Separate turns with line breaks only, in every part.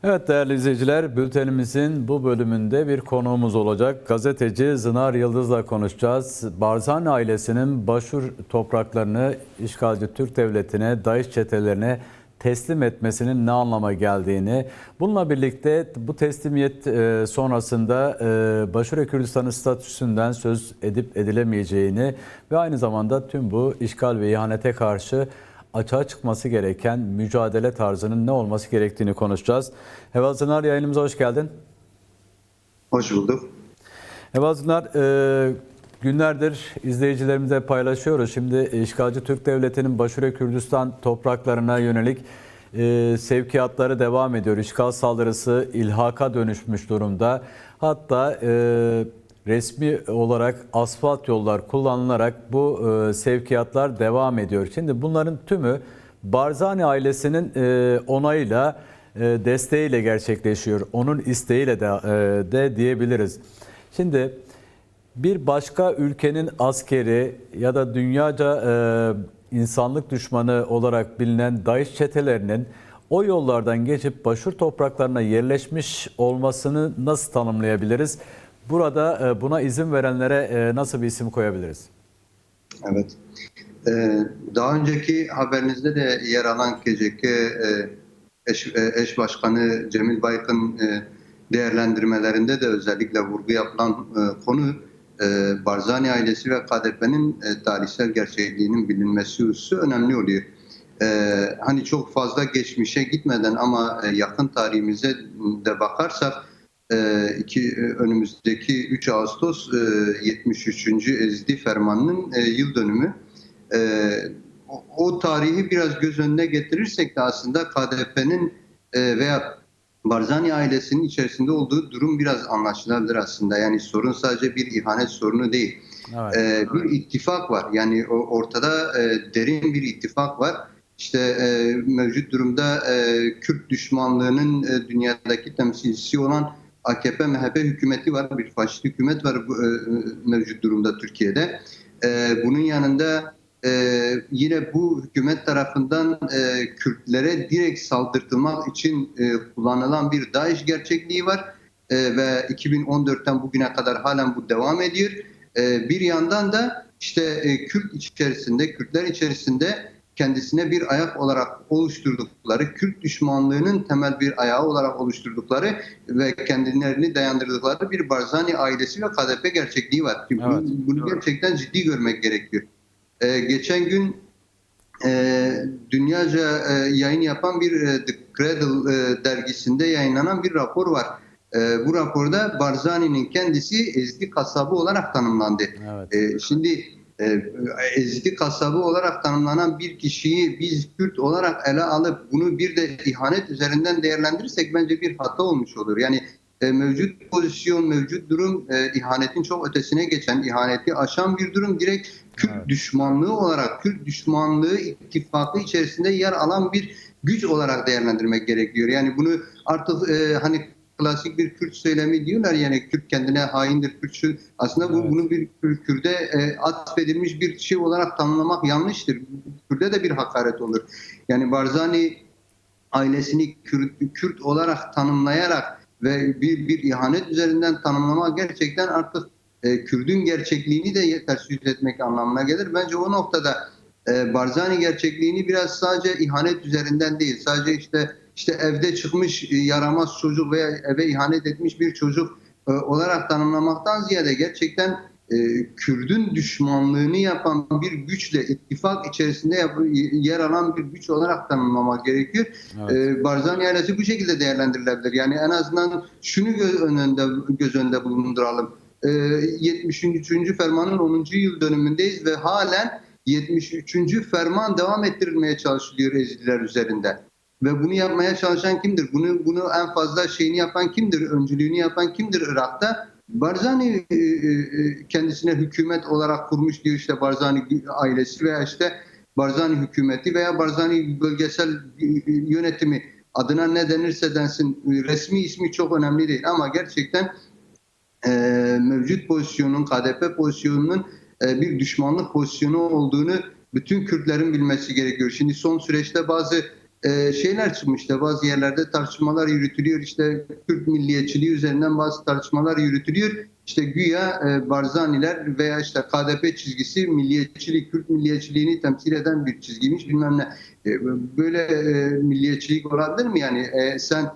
Evet değerli izleyiciler, bültenimizin bu bölümünde bir konuğumuz olacak. Gazeteci Zınar Yıldız'la konuşacağız. Barzani ailesinin Başur topraklarını işgalci Türk Devleti'ne, DAEŞ çetelerine teslim etmesinin ne anlama geldiğini, bununla birlikte bu teslimiyet sonrasında Başur Kürdistan'ın statüsünden söz edip edilemeyeceğini ve aynı zamanda tüm bu işgal ve ihanete karşı açığa çıkması gereken mücadele tarzının ne olması gerektiğini konuşacağız. Heval Zınar, yayınımıza hoş geldin.
Hoş bulduk.
Heval Zınar, günlerdir izleyicilerimize paylaşıyoruz. Şimdi işgalci Türk Devleti'nin Başure Kürdistan topraklarına yönelik sevkiyatları devam ediyor. İşgal saldırısı ilhaka dönüşmüş durumda. Hatta resmi olarak asfalt yollar kullanılarak bu sevkiyatlar devam ediyor. Şimdi bunların tümü Barzani ailesinin onayıyla, desteğiyle gerçekleşiyor. Onun isteğiyle de diyebiliriz. Şimdi bir başka ülkenin askeri ya da dünyaca insanlık düşmanı olarak bilinen DAEŞ çetelerinin o yollardan geçip Başur topraklarına yerleşmiş olmasını nasıl tanımlayabiliriz? Burada buna izin verenlere nasıl bir isim koyabiliriz?
Evet. Daha önceki haberinizde de yer alan KCK eş başkanı Cemil Bayk'ın değerlendirmelerinde de özellikle vurgu yapılan konu Barzani ailesi ve KDP'nin tarihsel gerçekliğinin bilinmesi hususu önemli oluyor. Hani çok fazla geçmişe gitmeden ama yakın tarihimize de bakarsak önümüzdeki 3 Ağustos 73. Ezdi Fermanı'nın yıl dönümü. O tarihi biraz göz önüne getirirsek de aslında KDP'nin veya Barzani ailesinin içerisinde olduğu durum biraz anlaşılabilir aslında. Yani sorun sadece bir ihanet sorunu değil. Evet. Bir ittifak var. Yani ortada derin bir ittifak var. İşte mevcut durumda Kürt düşmanlığının dünyadaki temsilcisi olan AKP-MHP hükümeti var. Bir faşist hükümet var mevcut durumda Türkiye'de. Bunun yanında yine bu hükümet tarafından Kürtlere direkt saldırtılmak için kullanılan bir DAEŞ gerçekliği var. Ve 2014'ten bugüne kadar halen bu devam ediyor. Bir yandan da işte Kürtler içerisinde kendisine bir ayak olarak oluşturdukları, Kürt düşmanlığının temel bir ayağı olarak oluşturdukları ve kendilerini dayandırdıkları bir Barzani ailesi ve KDP gerçekliği var. Evet. Bunu gerçekten ciddi görmek gerekiyor. Geçen gün dünyaca yayın yapan bir The Cradle dergisinde yayınlanan bir rapor var. Bu raporda Barzani'nin kendisi Ezdi kasabı olarak tanımlandı. Evet. Şimdi Ezdi kasabı olarak tanımlanan bir kişiyi biz Kürt olarak ele alıp bunu bir de ihanet üzerinden değerlendirirsek bence bir hata olmuş olur. Yani mevcut pozisyon, mevcut durum ihanetin çok ötesine geçen, ihaneti aşan bir durum. Direkt Kürt düşmanlığı olarak, Kürt düşmanlığı ittifakı içerisinde yer alan bir güç olarak değerlendirmek gerekiyor. Yani bunu artık hani klasik bir Kürt söylemi diyorlar, yani Kürt kendine haindir, Kürt aslında bunu bir Kürt'e atfedilmiş bir şey olarak tanımlamak yanlıştır. Kürt'e de bir hakaret olur. Yani Barzani ailesini Kürt olarak tanımlayarak ve bir ihanet üzerinden tanımlamak gerçekten artık Kürt'ün gerçekliğini de ters yüz etmek anlamına gelir. Bence o noktada Barzani gerçekliğini biraz sadece ihanet üzerinden değil, sadece işte evde çıkmış yaramaz çocuk veya eve ihanet etmiş bir çocuk olarak tanımlamaktan ziyade gerçekten Kürt'ün düşmanlığını yapan bir güçle ittifak içerisinde yer alan bir güç olarak tanımlamak gerekiyor. Evet. Barzani ailesi bu şekilde değerlendirilebilir. Yani en azından şunu göz önünde bulunduralım. 73. Fermanın 10. yıl dönümündeyiz ve halen 73. ferman devam ettirilmeye çalışılıyor Ezidiler üzerinde. Ve bunu yapmaya çalışan kimdir? Bunu en fazla şeyini yapan kimdir? Öncülüğünü yapan kimdir Irak'ta? Barzani kendisine hükümet olarak kurmuş diyor, işte Barzani ailesi veya işte Barzani hükümeti veya Barzani bölgesel yönetimi, adına ne denirse densin, resmi ismi çok önemli değil ama gerçekten mevcut pozisyonun, KDP pozisyonunun bir düşmanlık pozisyonu olduğunu bütün Kürtlerin bilmesi gerekiyor. Şimdi son süreçte bazı şeyler çıkmıştı. Bazı yerlerde tartışmalar yürütülüyor. İşte Kürt milliyetçiliği üzerinden bazı tartışmalar yürütülüyor. İşte güya Barzaniler veya işte KDP çizgisi milliyetçilik, Kürt milliyetçiliğini temsil eden bir çizgiymiş bilmem ne. Böyle milliyetçilik olabilir mi? Yani sen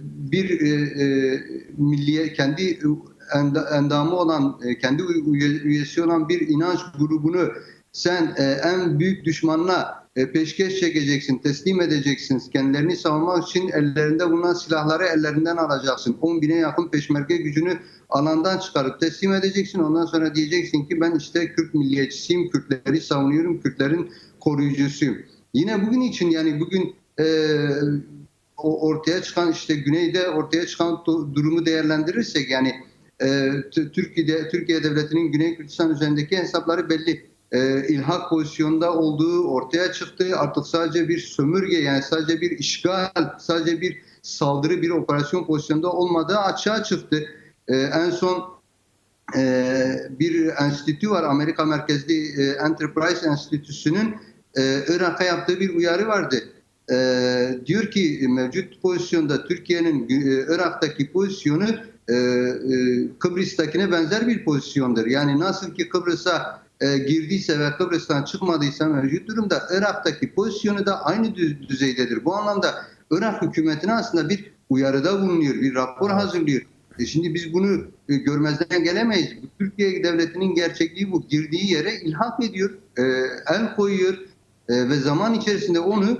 bir kendi endamı olan, kendi üyesi olan bir inanç grubunu sen en büyük düşmanına peşkeş çekeceksin, teslim edeceksin. Kendilerini savunmak için ellerinde bulunan silahları ellerinden alacaksın. 10 bine yakın peşmerge gücünü alandan çıkarıp teslim edeceksin. Ondan sonra diyeceksin ki ben işte Kürt milliyetçisiyim, Kürtleri savunuyorum, Kürtlerin koruyucusuyum. Yine bugün için yani bugün ortaya çıkan işte Güney'de ortaya çıkan durumu değerlendirirsek yani Türkiye Devleti'nin Güney Kürdistan üzerindeki hesapları belli. İlhak pozisyonda olduğu ortaya çıktı. Artık sadece bir sömürge yani sadece bir işgal, sadece bir saldırı, bir operasyon pozisyonda olmadığı açığa çıktı. En son bir enstitü var. Amerika merkezli Enterprise Enstitüsü'nün Irak'a yaptığı bir uyarı vardı. Diyor ki mevcut pozisyonda Türkiye'nin Irak'taki pozisyonu Kıbrıs'takine benzer bir pozisyondur. Yani nasıl ki Kıbrıs'a girdiyse ve Kıbrıs'tan çıkmadıysa mevcut durumda Irak'taki pozisyonu da aynı düzeydedir. Bu anlamda Irak hükümetine aslında bir uyarıda bulunuyor, bir rapor hazırlıyor. Şimdi biz bunu görmezden gelemeyiz. Türkiye Devleti'nin gerçekliği bu. Girdiği yere ilhak ediyor, el koyuyor ve zaman içerisinde onu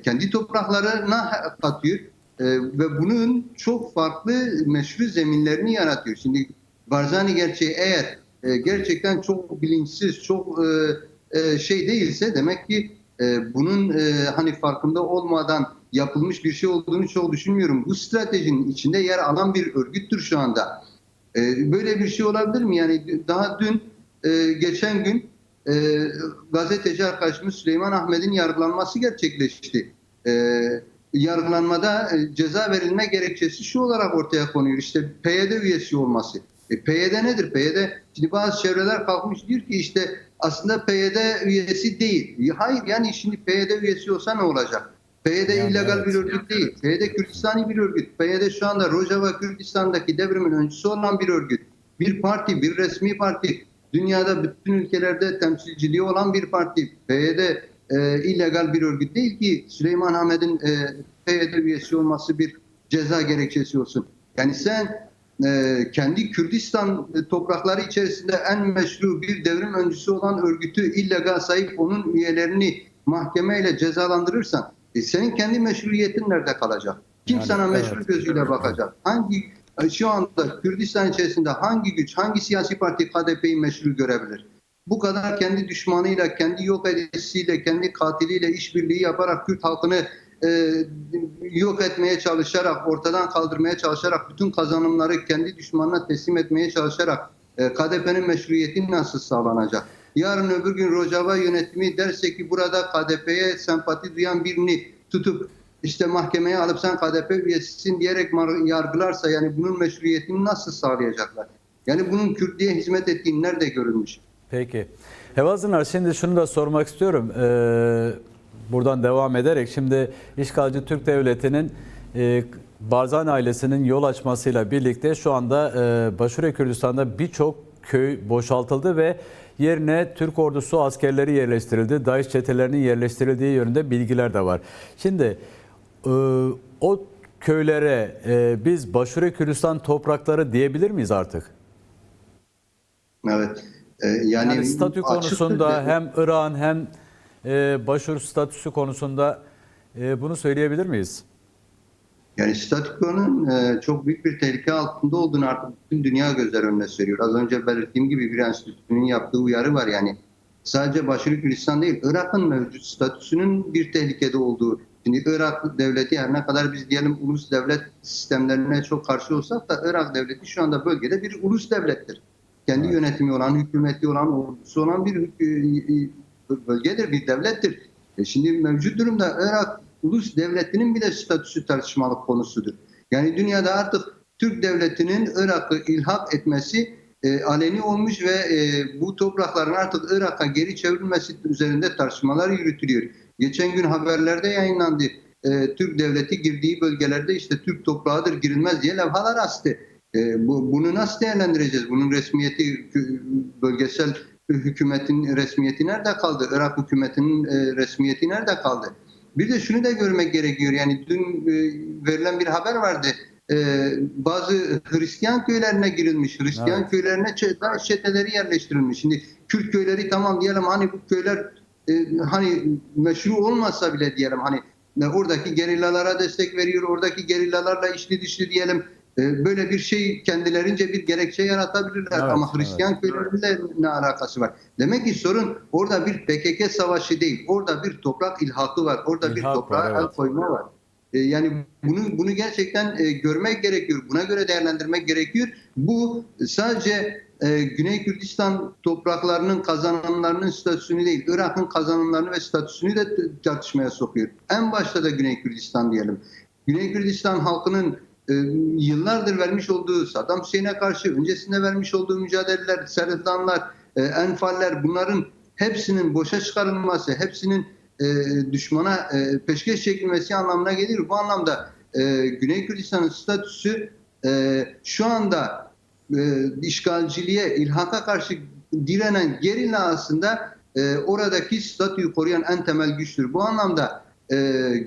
kendi topraklarına katıyor ve bunun çok farklı meşru zeminlerini yaratıyor. Şimdi Barzani gerçeği eğer gerçekten çok bilinçsiz, çok şey değilse demek ki bunun hani farkında olmadan yapılmış bir şey olduğunu çok düşünmüyorum. Bu stratejinin içinde yer alan bir örgüttür şu anda. Böyle bir şey olabilir mi? Yani daha dün, geçen gün gazeteci arkadaşımız Süleyman Ahmet'in yargılanması gerçekleşti. Yargılanmada ceza verilme gerekçesi şu olarak ortaya konuyor. İşte PYD üyesi olması. PYD nedir? PYD, şimdi bazı çevreler kalkmış diyor ki işte aslında PYD üyesi değil. Hayır yani şimdi PYD üyesi olsa ne olacak? PYD
Yani
illegal
evet.
bir örgüt değil. PYD Kürdistani bir örgüt. PYD şu anda Rojava Kürdistan'daki devrimin öncüsü olan bir örgüt. Bir parti, bir resmi parti. Dünyada bütün ülkelerde temsilciliği olan bir parti. PYD illegal bir örgüt değil ki Süleyman Ahmet'in PYD üyesi olması bir ceza gerekçesi olsun. Yani sen kendi Kürdistan toprakları içerisinde en meşru bir devrim öncüsü olan örgütü illegal sayıp onun üyelerini mahkemeyle cezalandırırsan senin kendi meşruiyetin nerede kalacak? Kim
Yani,
sana meşru
evet.
gözüyle bakacak? Şu anda Kürdistan içerisinde hangi güç, hangi siyasi parti KDP'yi meşru görebilir? Bu kadar kendi düşmanıyla, kendi yok edicisiyle, kendi katiliyle işbirliği yaparak Kürt halkını yok etmeye çalışarak, ortadan kaldırmaya çalışarak, bütün kazanımları kendi düşmanına teslim etmeye çalışarak KDP'nin meşruiyeti nasıl sağlanacak? Yarın öbür gün Rojava yönetimi derse ki burada KDP'ye sempati duyan birini tutup işte mahkemeye alıp sen KDP üyesisin diyerek yargılarsa yani bunun meşruiyetini nasıl sağlayacaklar? Yani bunun Kürtlüğe hizmet ettiği nerede görülmüş?
Peki. Hevazınar, şimdi şunu da sormak istiyorum. Buradan devam ederek şimdi işgalci Türk Devleti'nin Barzani ailesinin yol açmasıyla birlikte şu anda Başure Kürdistan'da birçok köy boşaltıldı ve yerine Türk ordusu askerleri yerleştirildi. DAEŞ çetelerinin yerleştirildiği yönünde bilgiler de var. Şimdi o köylere biz Başure Kürdistan toprakları diyebilir miyiz artık?
Evet.
Yani statü konusunda
açıkçası,
hem İran hem Başur statüsü konusunda bunu söyleyebilir miyiz?
yani statükonun çok büyük bir tehlike altında olduğunu artık bütün dünya gözler önüne seriyor. Az önce belirttiğim gibi bir enstitünün yaptığı uyarı var. Yani sadece Başarı Kürdistan değil, Irak'ın mevcut statüsünün bir tehlikede olduğu. Şimdi Irak devleti her ne kadar biz diyelim ulus devlet sistemlerine çok karşı olsak da Irak devleti şu anda bölgede bir ulus devlettir. Kendi
Evet.
yönetimi olan, hükümeti olan, ordusu olan bir bölgedir, bir devlettir. Şimdi mevcut durumda Irak ulus devletinin bile statüsü tartışmalı konusudur. Yani dünyada artık Türk devletinin Irak'ı ilhak etmesi aleni olmuş ve bu toprakların artık Irak'a geri çevrilmesi üzerinde tartışmalar yürütülüyor. Geçen gün haberlerde yayınlandı. Türk devleti girdiği bölgelerde işte Türk toprağıdır, girilmez diye levhalar astı. Bunu nasıl değerlendireceğiz? Bunun resmiyeti, bölgesel hükümetin resmiyeti nerede kaldı? Irak hükümetinin resmiyeti nerede kaldı? Bir de şunu da görmek gerekiyor. Yani dün verilen bir haber vardı. Bazı Hristiyan köylerine girilmiş. Hristiyan
Evet.
köylerine çeteleri yerleştirilmiş. Şimdi Kürt köyleri tamam diyelim, hani bu köyler hani meşru olmasa bile diyelim, hani oradaki gerillalara destek veriyor, oradaki gerillalarla içli dışlı diyelim. Böyle bir şey kendilerince bir gerekçe yaratabilirler.
Evet,
Ama
evet.
Hristiyan köylerle ne alakası var? Demek ki sorun orada bir PKK savaşı değil. Orada bir toprak ilhakı var. Orada bir
İlhak var,
toprağa el
evet.
koyma var. Yani bunu gerçekten görmek gerekiyor. Buna göre değerlendirmek gerekiyor. Bu sadece Güney Kürdistan topraklarının kazanımlarının statüsünü değil, Irak'ın kazanımlarını ve statüsünü de tartışmaya sokuyor. En başta da Güney Kürdistan diyelim. Güney Kürdistan halkının yıllardır vermiş olduğu, Saddam Hüseyin'e karşı öncesinde vermiş olduğu mücadeleler, Seriflanlar, Enfaller, bunların hepsinin boşa çıkarılması, hepsinin düşmana peşkeş çekilmesi anlamına gelir. Bu anlamda Güney Kürdistan'ın statüsü şu anda işgalciliğe, ilhaka karşı direnen gerilla aslında oradaki statüyü koruyan en temel güçtür. Bu anlamda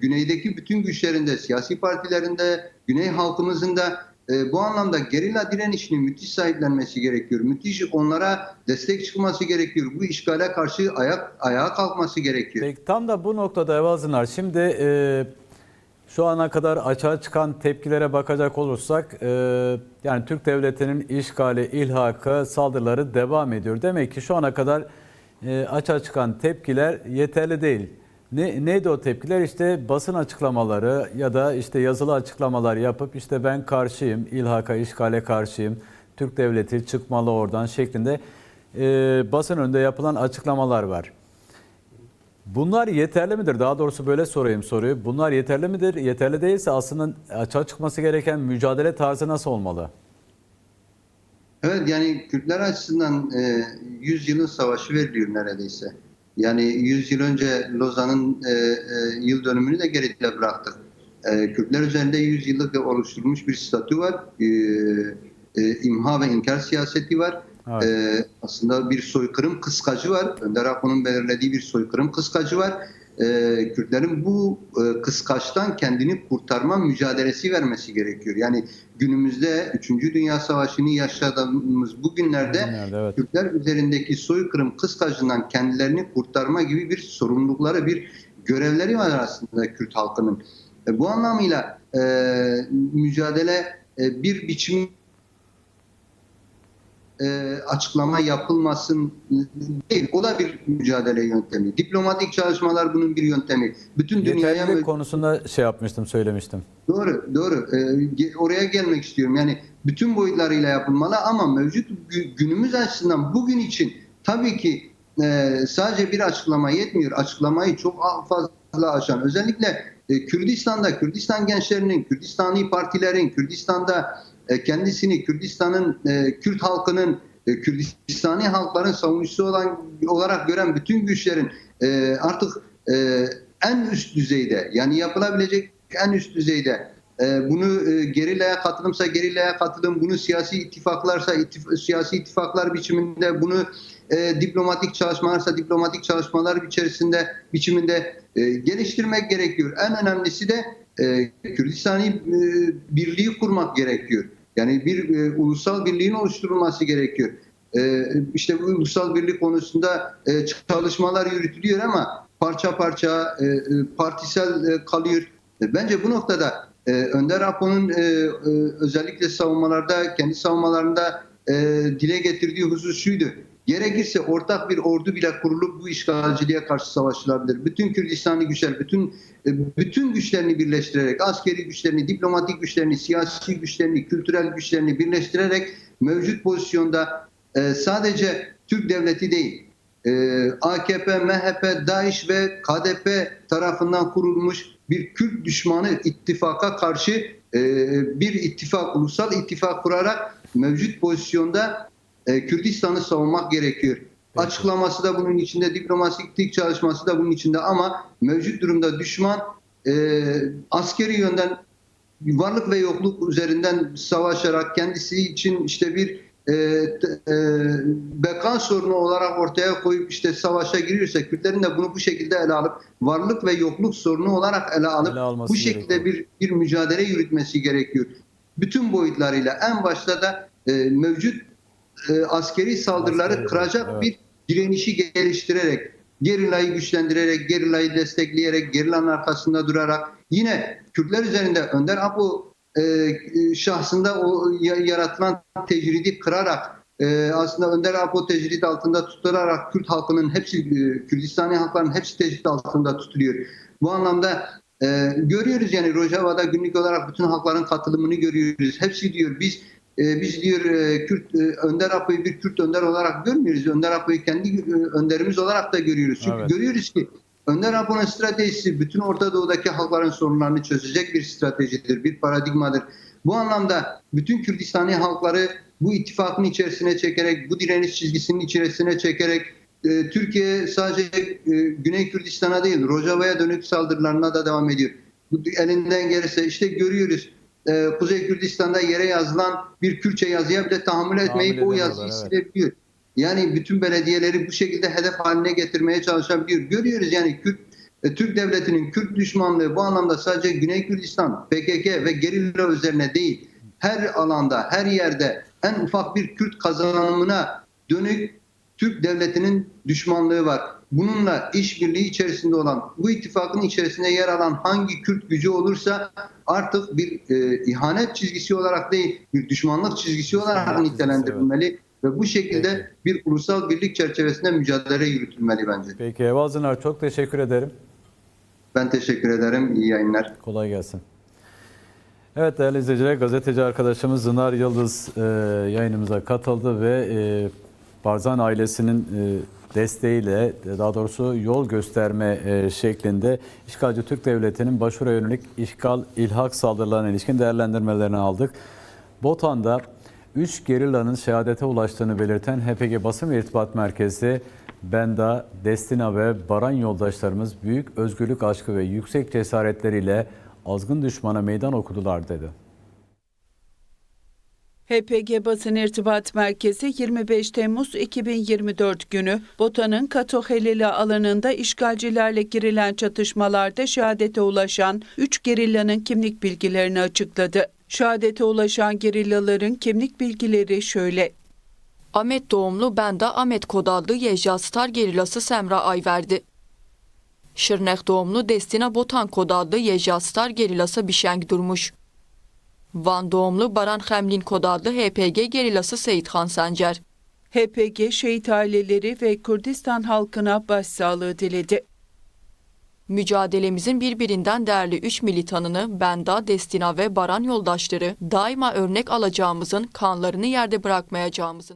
güneydeki bütün güçlerinde, siyasi partilerinde, güney halkımızın da bu anlamda gerilla direnişini müthiş sahiplenmesi gerekiyor. Müthiş onlara destek çıkması gerekiyor. Bu işgale karşı ayağa kalkması gerekiyor.
Peki tam da bu noktada Evazınar, şimdi şu ana kadar açığa çıkan tepkilere bakacak olursak yani Türk devletinin işgali, ilhakı, saldırıları devam ediyor. Demek ki şu ana kadar açığa çıkan tepkiler yeterli değil. Neydi o tepkiler? İşte basın açıklamaları ya da işte yazılı açıklamalar yapıp işte ben karşıyım, ilhaka, işgale karşıyım, Türk devleti çıkmalı oradan şeklinde basın önünde yapılan açıklamalar var. Bunlar yeterli midir? Daha doğrusu böyle sorayım soruyu. Bunlar yeterli midir? Yeterli değilse aslında açığa çıkması gereken mücadele tarzı nasıl olmalı?
Evet, yani Kürtler açısından 100 yılın savaşı veriliyor neredeyse. Yani 100 yıl önce Lozan'ın yıl dönümünü de geride bıraktık. Kürtler üzerinde 100 yıllık oluşturulmuş bir statü var. İmha ve inkar siyaseti var.
Evet.
Aslında bir soykırım kıskacı var. Önder Apo'nun belirlediği bir soykırım kıskacı var. Kürtlerin bu kıskaçtan kendini kurtarma mücadelesi vermesi gerekiyor. Yani günümüzde 3. Dünya Savaşı'nı yaşadığımız bu günlerde
Evet.
Kürtler üzerindeki soykırım kıskacından kendilerini kurtarma gibi bir sorumlulukları, bir görevleri var aslında Kürt halkının. Bu anlamıyla mücadele bir biçim açıklama yapılmasın değil. O da bir mücadele yöntemi. Diplomatik çalışmalar bunun bir yöntemi. Bütün dünyaya
Yeterlilik konusunda şey yapmıştım, söylemiştim.
doğru. Oraya gelmek istiyorum. Yani bütün boyutlarıyla yapılmalı ama mevcut günümüz açısından bugün için tabii ki sadece bir açıklama yetmiyor. Açıklamayı çok fazla aşan. Özellikle Kürdistan'da, Kürdistan gençlerinin, Kürdistani partilerin, Kürdistan'da kendisini Kürdistan'ın, Kürt halkının, Kürdistani halkların savunucusu olarak gören bütün güçlerin artık en üst düzeyde, yani yapılabilecek en üst düzeyde bunu gerillaya katılımsa gerillaya katılım, bunu siyasi ittifaklarsa siyasi ittifaklar biçiminde, bunu diplomatik çalışmalarsa diplomatik çalışmalar biçiminde geliştirmek gerekiyor. En önemlisi de Kürdistani birliği kurmak gerekiyor. Yani bir ulusal birliğin oluşturulması gerekiyor. İşte bu ulusal birlik konusunda çalışmalar yürütülüyor ama parça parça partisel kalıyor. Bence bu noktada Önder Apo'nun özellikle savunmalarda, kendi savunmalarında dile getirdiği husus şuydu. Gerekirse ortak bir ordu bile kurulup bu işgalciliğe karşı savaşılabilir. Bütün Kürdistani güçler, bütün güçlerini birleştirerek, askeri güçlerini, diplomatik güçlerini, siyasi güçlerini, kültürel güçlerini birleştirerek mevcut pozisyonda sadece Türk devleti değil, AKP, MHP, DAEŞ ve KDP tarafından kurulmuş bir Kürt düşmanı ittifaka karşı bir ittifak, ulusal ittifak kurarak mevcut pozisyonda Kürdistan'ı savunmak gerekiyor. Açıklaması da bunun içinde, diplomatik çalışması da bunun içinde ama mevcut durumda düşman askeri yönden varlık ve yokluk üzerinden savaşarak kendisi için işte bir beka sorunu olarak ortaya koyup işte savaşa giriyorsa Kürtlerin de bunu bu şekilde ele alıp varlık ve yokluk sorunu olarak ele alıp bu şekilde bir mücadele yürütmesi gerekiyor. Bütün boyutlarıyla en başta da mevcut askeri saldırıları kıracak bir direnişi geliştirerek, gerillayı güçlendirerek, gerillayı destekleyerek, gerillanın arkasında durarak yine Kürtler üzerinde Önder Apo şahsında o yaratılan tecridi kırarak aslında Önder Apo tecrit altında tutularak Kürt halkının hepsi, Kürdistani halkların hepsi tecrit altında tutuluyor. Bu anlamda görüyoruz yani Rojava'da günlük olarak bütün halkların katılımını görüyoruz. Hepsi diyor biz diyor Kürt Önder Apo'yu bir Kürt önder olarak görmüyoruz. Önder Apo'yu kendi önderimiz olarak da görüyoruz. Çünkü görüyoruz ki Önder Apo'nun stratejisi bütün Orta Doğu'daki halkların sorunlarını çözecek bir stratejidir, bir paradigmadır. Bu anlamda bütün Kürdistani halkları bu ittifakın içerisine çekerek, bu direniş çizgisinin içerisine çekerek Türkiye sadece Güney Kürdistan'a değil, Rojava'ya dönük saldırılarına da devam ediyor. Bu elinden gelirse işte görüyoruz. Kuzey Kürdistan'da yere yazılan bir Kürtçe yazıya bile tahammül etmeyip o yazıyı silebiliyor. Yani bütün belediyeleri bu şekilde hedef haline getirmeye çalışabiliyor. Görüyoruz yani Türk devletinin Kürt düşmanlığı bu anlamda sadece Güney Kürdistan, PKK ve gerilla üzerine değil, her alanda, her yerde en ufak bir Kürt kazanımına dönük Türk devletinin düşmanlığı var. Bununla işbirliği içerisinde olan, bu ittifakın içerisinde yer alan hangi Kürt gücü olursa artık bir ihanet çizgisi olarak değil, bir düşmanlık çizgisi olarak nitelendirilmeli ve bu şekilde bir ulusal birlik çerçevesinde mücadele yürütülmeli bence.
Peki Evaz Dınar, çok teşekkür ederim.
Ben teşekkür ederim. İyi yayınlar.
Kolay gelsin. Evet değerli izleyiciler, gazeteci arkadaşımız Dınar Yıldız yayınımıza katıldı ve Barzani ailesinin desteğiyle, daha doğrusu yol gösterme şeklinde işgalci Türk Devleti'nin başvuru yönelik işgal, ilhak saldırılarına ilişkin değerlendirmelerini aldık. Botan'da 3 gerillanın şehadete ulaştığını belirten HPG Basın ve İrtibat Merkezi, Benda, Destina ve Baran yoldaşlarımız büyük özgürlük aşkı ve yüksek cesaretleriyle azgın düşmana meydan okudular dedi.
HPG Basın İrtibat Merkezi 25 Temmuz 2024 günü Botan'ın Katohelili alanında işgalcilerle girilen çatışmalarda şehadete ulaşan 3 gerillanın kimlik bilgilerini açıkladı. Şehadete ulaşan gerillaların kimlik bilgileri şöyle.
Ahmet doğumlu Benda Ahmet kod adlı Yejastar gerillası Semra Ayverdi. Şırnak doğumlu Destina Botan kod adlı Yejastar gerillası Bişeng Durmuş. Van doğumlu Baran Xemlin kod adlı HPG gerillası Seyitxan Sancar.
HPG şehit aileleri ve Kürdistan halkına başsağlığı diledi.
Mücadelemizin birbirinden değerli 3 militanını Benda, Destina ve Baran yoldaşları daima örnek alacağımızın, kanlarını yerde bırakmayacağımızın